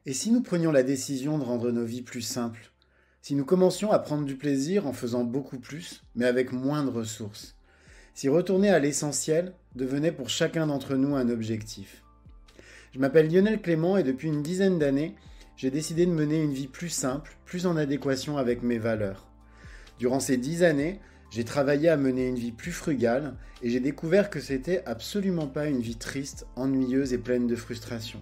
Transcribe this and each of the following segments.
Et si nous prenions la décision de rendre nos vies plus simples? Si nous commencions à prendre du plaisir en faisant beaucoup plus, mais avec moins de ressources? Si retourner à l'essentiel devenait pour chacun d'entre nous un objectif? Je m'appelle Lionel Clément et depuis une dizaine d'années, j'ai décidé de mener une vie plus simple, plus en adéquation avec mes valeurs. Durant ces 10 années, j'ai travaillé à mener une vie plus frugale et j'ai découvert que c'était absolument pas une vie triste, ennuyeuse et pleine de frustration.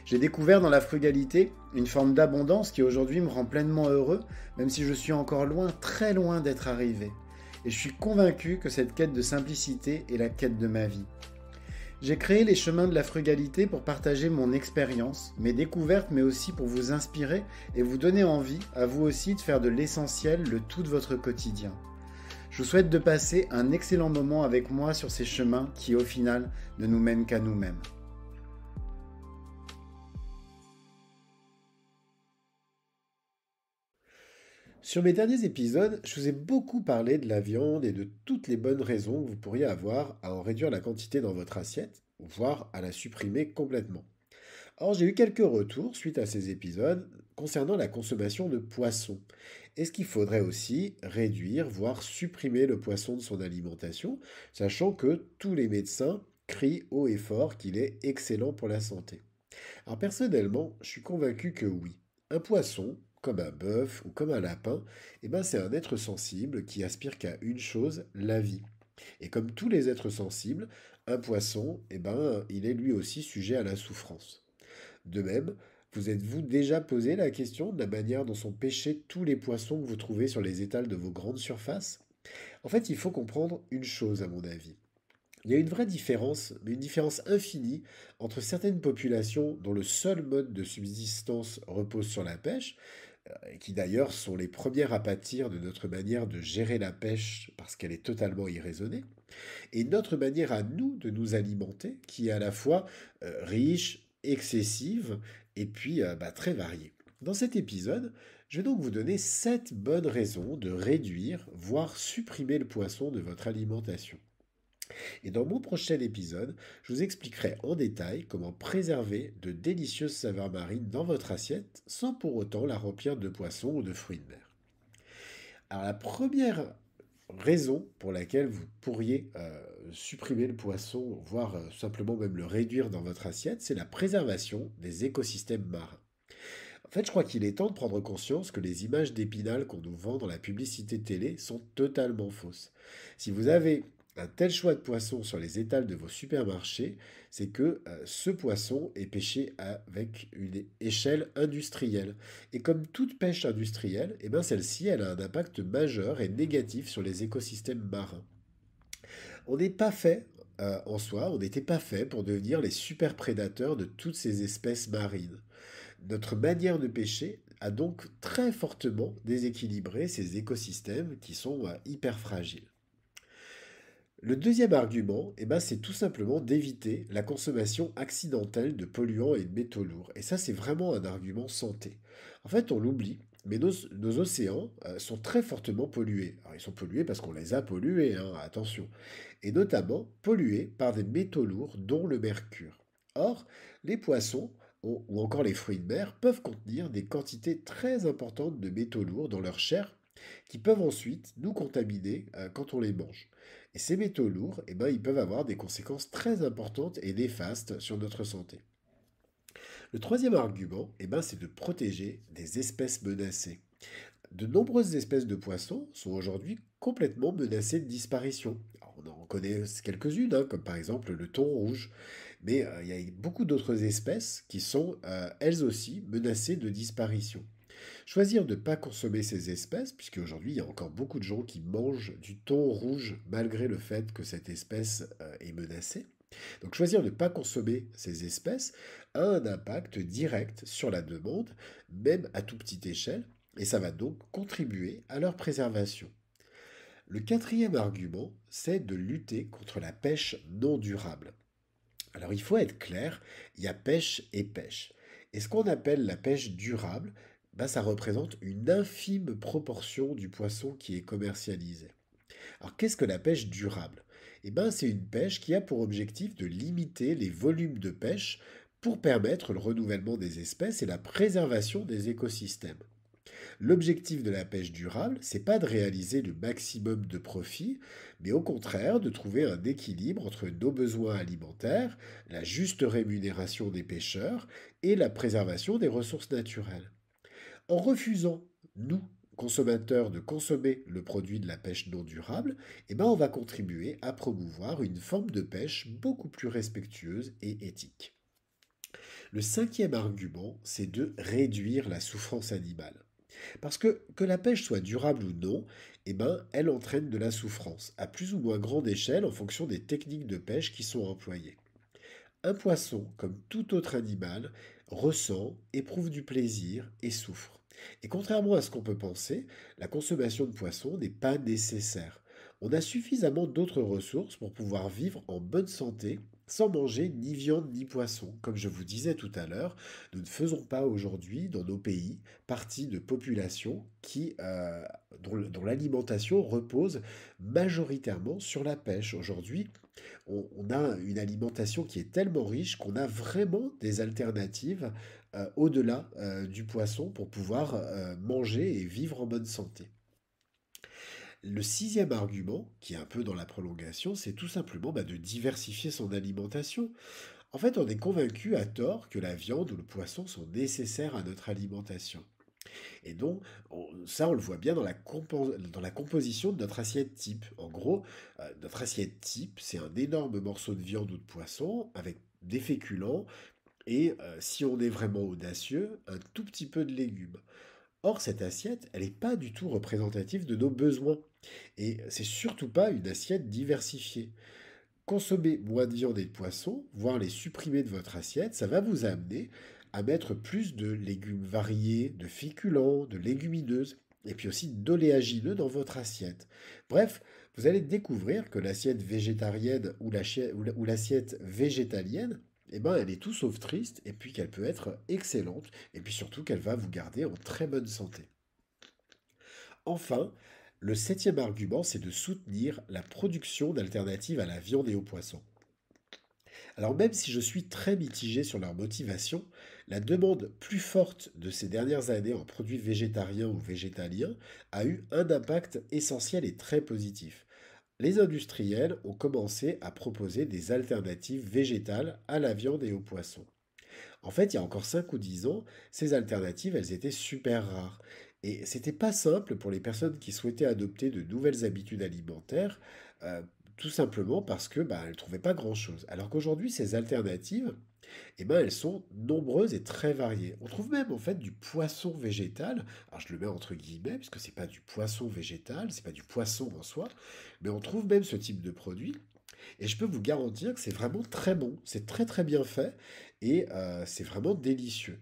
J'ai découvert dans la frugalité une forme d'abondance qui aujourd'hui me rend pleinement heureux, même si je suis encore loin, très loin d'être arrivé. Et je suis convaincu que cette quête de simplicité est la quête de ma vie. J'ai créé les chemins de la frugalité pour partager mon expérience, mes découvertes, mais aussi pour vous inspirer et vous donner envie, à vous aussi, de faire de l'essentiel le tout de votre quotidien. Je vous souhaite de passer un excellent moment avec moi sur ces chemins qui, au final, ne nous mènent qu'à nous-mêmes. Sur mes derniers épisodes, je vous ai beaucoup parlé de la viande et de toutes les bonnes raisons que vous pourriez avoir à en réduire la quantité dans votre assiette, voire à la supprimer complètement. Or, j'ai eu quelques retours suite à ces épisodes concernant la consommation de poisson. Est-ce qu'il faudrait aussi réduire, voire supprimer le poisson de son alimentation, sachant que tous les médecins crient haut et fort qu'il est excellent pour la santé? Alors personnellement, je suis convaincu que oui. Un poisson, comme un bœuf ou comme un lapin, c'est un être sensible qui aspire qu'à une chose, la vie. Et comme tous les êtres sensibles, un poisson, il est lui aussi sujet à la souffrance. De même, vous êtes-vous déjà posé la question de la manière dont sont pêchés tous les poissons que vous trouvez sur les étals de vos grandes surfaces? En fait, il faut comprendre une chose à mon avis. Il y a une vraie différence, mais une différence infinie entre certaines populations dont le seul mode de subsistance repose sur la pêche, et qui d'ailleurs sont les premières à pâtir de notre manière de gérer la pêche parce qu'elle est totalement irraisonnée, et notre manière à nous de nous alimenter, qui est à la fois riche, excessive, et puis très variée. Dans cet épisode, je vais donc vous donner 7 bonnes raisons de réduire, voire supprimer le poisson de votre alimentation. Et dans mon prochain épisode, je vous expliquerai en détail comment préserver de délicieuses saveurs marines dans votre assiette sans pour autant la remplir de poissons ou de fruits de mer. Alors la première raison pour laquelle vous pourriez supprimer le poisson, voire simplement même le réduire dans votre assiette, c'est la préservation des écosystèmes marins. En fait, je crois qu'il est temps de prendre conscience que les images d'Épinal qu'on nous vend dans la publicité télé sont totalement fausses. Si vous avez un tel choix de poisson sur les étals de vos supermarchés, c'est que ce poisson est pêché avec une échelle industrielle. Et comme toute pêche industrielle, celle-ci elle a un impact majeur et négatif sur les écosystèmes marins. On n'est pas fait en soi, on n'était pas fait pour devenir les super prédateurs de toutes ces espèces marines. Notre manière de pêcher a donc très fortement déséquilibré ces écosystèmes qui sont hyper fragiles. Le deuxième argument, c'est tout simplement d'éviter la consommation accidentelle de polluants et de métaux lourds. Et ça, c'est vraiment un argument santé. En fait, on l'oublie, mais nos océans sont très fortement pollués. Alors, ils sont pollués parce qu'on les a pollués, hein, attention. Et notamment pollués par des métaux lourds, dont le mercure. Or, les poissons ou encore les fruits de mer peuvent contenir des quantités très importantes de métaux lourds dans leur chair qui peuvent ensuite nous contaminer quand on les mange. Et ces métaux lourds, ils peuvent avoir des conséquences très importantes et néfastes sur notre santé. Le troisième argument, c'est de protéger des espèces menacées. De nombreuses espèces de poissons sont aujourd'hui complètement menacées de disparition. Alors, on en connaît quelques-unes, hein, comme par exemple le thon rouge, mais il y a beaucoup d'autres espèces qui sont elles aussi menacées de disparition. Choisir de ne pas consommer ces espèces, puisque aujourd'hui il y a encore beaucoup de gens qui mangent du thon rouge malgré le fait que cette espèce est menacée. Donc choisir de ne pas consommer ces espèces a un impact direct sur la demande, même à toute petite échelle, et ça va donc contribuer à leur préservation. Le quatrième argument, c'est de lutter contre la pêche non durable. Alors il faut être clair, il y a pêche et pêche. Et ce qu'on appelle la pêche durable, ça représente une infime proportion du poisson qui est commercialisé. Alors qu'est-ce que la pêche durable? C'est une pêche qui a pour objectif de limiter les volumes de pêche pour permettre le renouvellement des espèces et la préservation des écosystèmes. L'objectif de la pêche durable, c'est pas de réaliser le maximum de profit, mais au contraire de trouver un équilibre entre nos besoins alimentaires, la juste rémunération des pêcheurs et la préservation des ressources naturelles. En refusant, nous, consommateurs, de consommer le produit de la pêche non durable, on va contribuer à promouvoir une forme de pêche beaucoup plus respectueuse et éthique. Le cinquième argument, c'est de réduire la souffrance animale. Parce que la pêche soit durable ou non, elle entraîne de la souffrance, à plus ou moins grande échelle en fonction des techniques de pêche qui sont employées. Un poisson, comme tout autre animal, ressent, éprouve du plaisir et souffre. Et contrairement à ce qu'on peut penser, la consommation de poissons n'est pas nécessaire. On a suffisamment d'autres ressources pour pouvoir vivre en bonne santé sans manger ni viande ni poisson. Comme je vous disais tout à l'heure, nous ne faisons pas aujourd'hui dans nos pays partie de populations dont l'alimentation repose majoritairement sur la pêche. Aujourd'hui, on a une alimentation qui est tellement riche qu'on a vraiment des alternatives au-delà du poisson pour pouvoir manger et vivre en bonne santé. Le sixième argument, qui est un peu dans la prolongation, c'est tout simplement de diversifier son alimentation. En fait, on est convaincu à tort que la viande ou le poisson sont nécessaires à notre alimentation. Et donc, ça, on le voit bien dans la composition de notre assiette type. En gros, notre assiette type, c'est un énorme morceau de viande ou de poisson avec des féculents et, si on est vraiment audacieux, un tout petit peu de légumes. Or, cette assiette, elle n'est pas du tout représentative de nos besoins. Et c'est surtout pas une assiette diversifiée. Consommer moins de viande et de poisson, voire les supprimer de votre assiette, ça va vous amener à mettre plus de légumes variés, de féculents, de légumineuses, et puis aussi d'oléagineux dans votre assiette. Bref, vous allez découvrir que l'assiette végétarienne ou l'assiette végétalienne, elle est tout sauf triste, et puis qu'elle peut être excellente, et puis surtout qu'elle va vous garder en très bonne santé. Enfin, le septième argument, c'est de soutenir la production d'alternatives à la viande et au poisson. Alors même si je suis très mitigé sur leur motivation, la demande plus forte de ces dernières années en produits végétariens ou végétaliens a eu un impact essentiel et très positif. Les industriels ont commencé à proposer des alternatives végétales à la viande et au poisson. En fait, il y a encore 5 ou 10 ans, ces alternatives, elles étaient super rares. Et c'était pas simple pour les personnes qui souhaitaient adopter de nouvelles habitudes alimentaires, euh, tout simplement parce que elles trouvaient pas grand-chose. Alors qu'aujourd'hui, ces alternatives, elles sont nombreuses et très variées. On trouve même en fait du poisson végétal. Alors je le mets entre guillemets puisque c'est pas du poisson végétal, c'est pas du poisson en soi, mais on trouve même ce type de produit et je peux vous garantir que c'est vraiment très bon, c'est très très bien fait et c'est vraiment délicieux.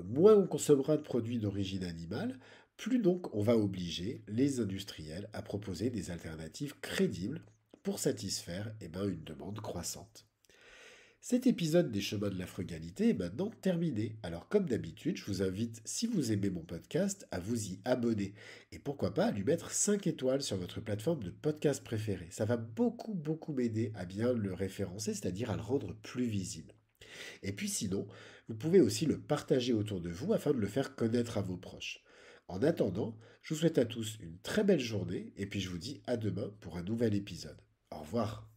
Moins on consommera de produits d'origine animale, plus donc on va obliger les industriels à proposer des alternatives crédibles pour satisfaire une demande croissante. Cet épisode des chemins de la frugalité est maintenant terminé. Alors comme d'habitude, je vous invite, si vous aimez mon podcast, à vous y abonner. Et pourquoi pas à lui mettre 5 étoiles sur votre plateforme de podcast préférée. Ça va beaucoup beaucoup m'aider à bien le référencer, c'est-à-dire à le rendre plus visible. Et puis sinon, vous pouvez aussi le partager autour de vous afin de le faire connaître à vos proches. En attendant, je vous souhaite à tous une très belle journée et puis je vous dis à demain pour un nouvel épisode. Au revoir.